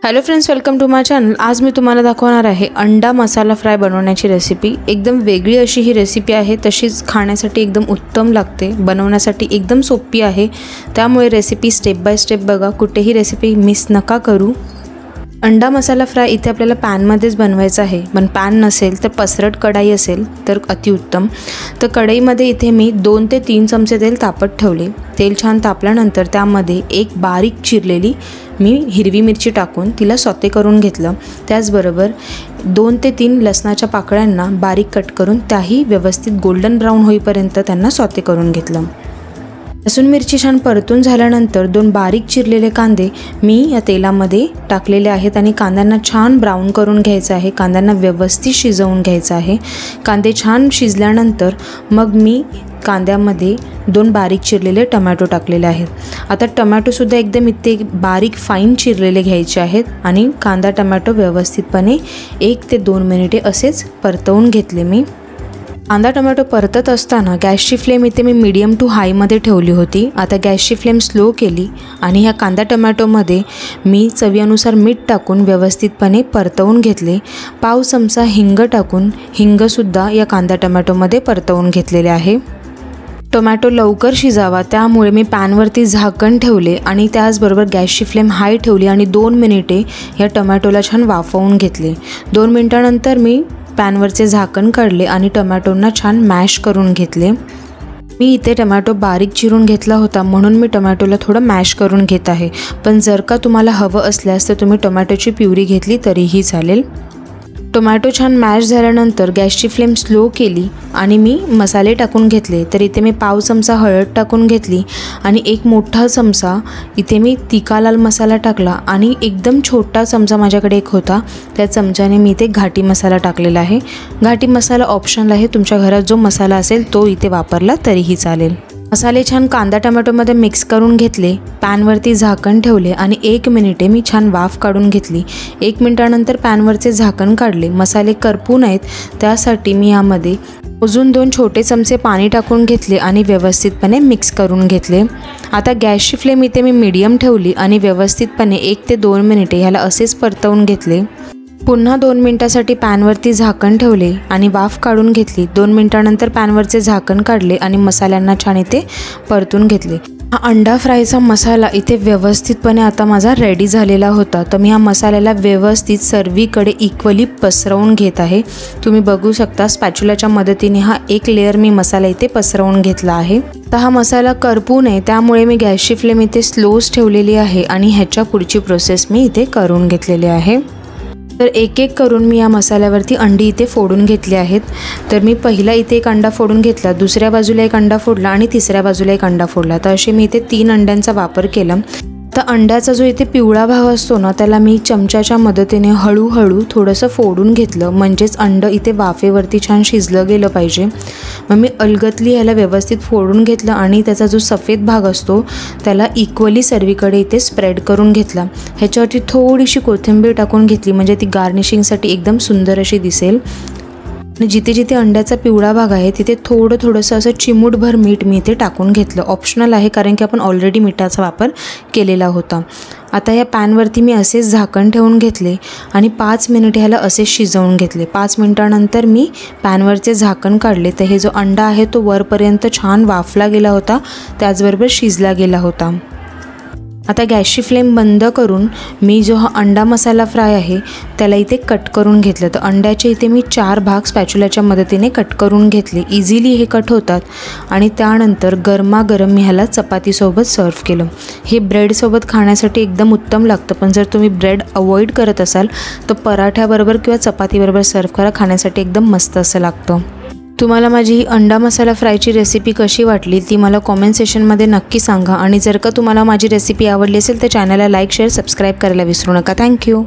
Hello friends, welcome to my channel. आज मी तुम्हाला दाखवणार आहे अंडा मसाला फ्राय बनवण्याची रेसिपी। एकदम वेगळी अशी ही रेसिपी आहे, तशीच खाण्यासाठी एकदम उत्तम लागते, बनवण्यासाठी एकदम सोपी आहे। त्यामुळे रेसिपी स्टेप बाय स्टेप बघा, कुठेही रेसिपी मिस नका करू। अंडा मसाला फ्राय इथे आपल्याला पॅनमध्येच बनवायचा आहे, पण पॅन नसेल तर पसरट कढाई असेल तर अतिउत्तम। तर कढईमध्ये इथे मी 2 ते 3 चमचे तेल तापत ठेवले। तेल छान तापल्यानंतर त्यामध्ये एक बारीक चिरलेली मी हिरवी मिरची टाकून तिला सॉते करून घेतलं। त्याचबरोबर 2 ते 3 लसणाच्या पाकळ्यांना बारीक कट करून त्याही व्यवस्थित गोल्डन ब्राऊन होईपर्यंत त्यांना सॉते करून घेतलं। लसूण मिरची छान परतून झाल्यानंतर 2 बारीक चिरलेले कांदे मी या तेलामध्ये टाकलेले आहेत आणि कांद्यांना छान ब्राऊन करून घ्यायचं आहे। कांद्यांना व्यवस्थित शिजवून घ्यायचं आहे। कांदे छान शिजल्यानंतर मग मी कांद्यामध्ये 2 बारीक चिरलेले टोमॅटो टाकलेले आहेत। आता टोमॅटो सुद्धा एकदम इथे बारीक फाईन चिरलेले घ्यायचे आहेत आणि कांदा टोमॅटो व्यवस्थितपणे 1 ते 2 मिनिटे असेच परतवून घेतले मी। कांदा टोमॅटो परतत असताना गॅसची फ्लेम इथे मी मीडियम टू हायमध्ये ठेवली होती। आता गॅसची फ्लेम स्लो केली आणि ह्या कांदा टोमॅटोमध्ये मी चवीनुसार मीठ टाकून व्यवस्थितपणे परतवून घेतले। पाव चमचा हिंग टाकून हिंगसुद्धा या कांदा टोमॅटोमध्ये परतवून घेतलेले आहे। टोमॅटो लवकर शिजावा त्यामुळे मी पॅनवरती झाकण ठेवले आणि त्याचबरोबर गॅसची फ्लेम हाय ठेवली आणि 2 मिनिटे या टोमॅटोला छान वाफवून घेतले। 2 मिनिटांनंतर मी पॅनवरचे झाकण काढले आणि टोमॅटोंना छान मॅश करून घेतले। मी इथे टोमॅटो बारीक चिरून घेतला होता, म्हणून मी टोमॅटोला थोडं मॅश करून घेत आहे। पण जर का तुम्हाला हवं असल्यास तर तुम्ही टोमॅटोची प्युरी घेतली तरीही चालेल। टोमॅटो छान मॅश झाल्यानंतर गॅसची फ्लेम स्लो केली आणि मी मसाले टाकून घेतले। तर इथे मी पाव चमचा हळद टाकून घेतली आणि 1 मोठा चमचा इथे मी तिखा लाल मसाला टाकला आणि एकदम छोटा चमचा माझ्याकडे एक होता, त्या चमच्याने मी इथे घाटी मसाला टाकलेला आहे। घाटी मसाला ऑप्शनल आहे, तुमच्या घरात जो मसाला असेल तो इथे वापरला तरीही चालेल। मसाले छान कांदा टोमॅटोमध्ये मिक्स करून घेतले। पॅनवरती झाकण ठेवले आणि 1 मिनिटे मी छान वाफ काढून घेतली। 1 मिनिटानंतर पॅनवरचे झाकण काढले। मसाले करपू नयेत त्यासाठी मी यामध्ये अजून 2 छोटे चमचे पाणी टाकून घेतले आणि व्यवस्थितपणे मिक्स करून घेतले। आता गॅसची फ्लेम इथे मी मीडियम ठेवली आणि व्यवस्थितपणे 1 ते 2 मिनिटे ह्याला असेच परतवून घेतले। पुन्हा 2 मिनिटांसाठी पॅनवरती झाकण ठेवले आणि वाफ काढून घेतली। 2 मिनिटांनंतर पॅनवरचे झाकण काढले आणि मसाल्यांना छान इथे परतून घेतले। हा अंडा फ्रायचा मसाला इथे व्यवस्थितपणे आता माझा रेडी झालेला होता। तर मी हा मसाल्याला व्यवस्थित सर्वीकडे इक्वली पसरवून घेत आहे। तुम्ही बघू शकता स्पॅच्युलाच्या मदतीने हा एक लेयर मी मसाला इथे पसरवून घेतला आहे। तर हा मसाला करपू नये त्यामुळे मी गॅसची फ्लेम इथे स्लोच ठेवलेली आहे आणि ह्याच्या पुढची प्रोसेस मी इथे करून घेतलेली आहे। तर एक एक करून मी या मसाल्यावरती अंडी इथे फोडून घेतली आहेत। तर मी पहिला इथे एक अंडा फोडून घेतला, दुसऱ्या बाजूला एक अंडा फोडला आणि तिसऱ्या बाजूला एक अंडा फोडला। तर असे मी इथे 3 अंड्यांचा वापर केला। तर अंड्याचा जो इथे पिवळा भाग असतो ना, त्याला मी चमच्याच्या मदतीने हळूहळू थोडंसं फोडून घेतलं, म्हणजेच अंड इथे वाफेवरती छान शिजलं गेलं पाहिजे। मग मी अलगदली ह्याला व्यवस्थित फोडून घेतलं आणि त्याचा जो सफेद भाग असतो त्याला इक्वली सर्वीकडे इथे स्प्रेड करून घेतला। ह्याच्यावरती थोडीशी कोथिंबीर टाकून घेतली, म्हणजे ती गार्निशिंगसाठी एकदम सुंदर अशी दिसेल। आणि जिथे जिथे अंड्याचा पिवळा भाग आहे तिथे थोडंसं असं चिमूटभर मीठ मी इथे टाकून घेतलं। ऑप्शनल आहे, कारण की आपण ऑलरेडी मिठाचा वापर केलेला होता। आता या पॅनवरती मी असेच झाकण ठेवून घेतले आणि 5 मिनिटे ह्याला असेच शिजवून घेतले। 5 मिनिटानंतर मी पॅनवरचे झाकण काढले। तर हे जो अंडा आहे तो वरपर्यंत छान वाफला गेला होता, त्याचबरोबर शिजला गेला होता। आता गॅसची फ्लेम बंद करून मी जो हा अंडा मसाला फ्राय आहे त्याला इथे कट करून घेतलं। तर अंड्याचे इथे मी 4 भाग स्पॅच्युलाच्या मदतीने कट करून घेतले। इझिली हे कट होतात आणि त्यानंतर गरमागरम मी ह्याला चपातीसोबत सर्व केलं। हे ब्रेडसोबत खाण्यासाठी एकदम उत्तम लागतं, पण जर तुम्ही ब्रेड अवॉइड करत असाल तर पराठ्याबरोबर किंवा चपातीबरोबर सर्व करा, खाण्यासाठी एकदम मस्त असं लागतं। तुम्हाला माझी ही अंडा मसाला फ्रायची रेसिपी कशी वाटली ती मला कॉमेंट सेक्शनमध्ये नक्की सांगा। आणि जर का तुम्हाला माझी रेसिपी आवडली असेल तर चॅनलला लाईक, शेअर, सबस्क्राईब करायला विसरू नका। थँक्यू।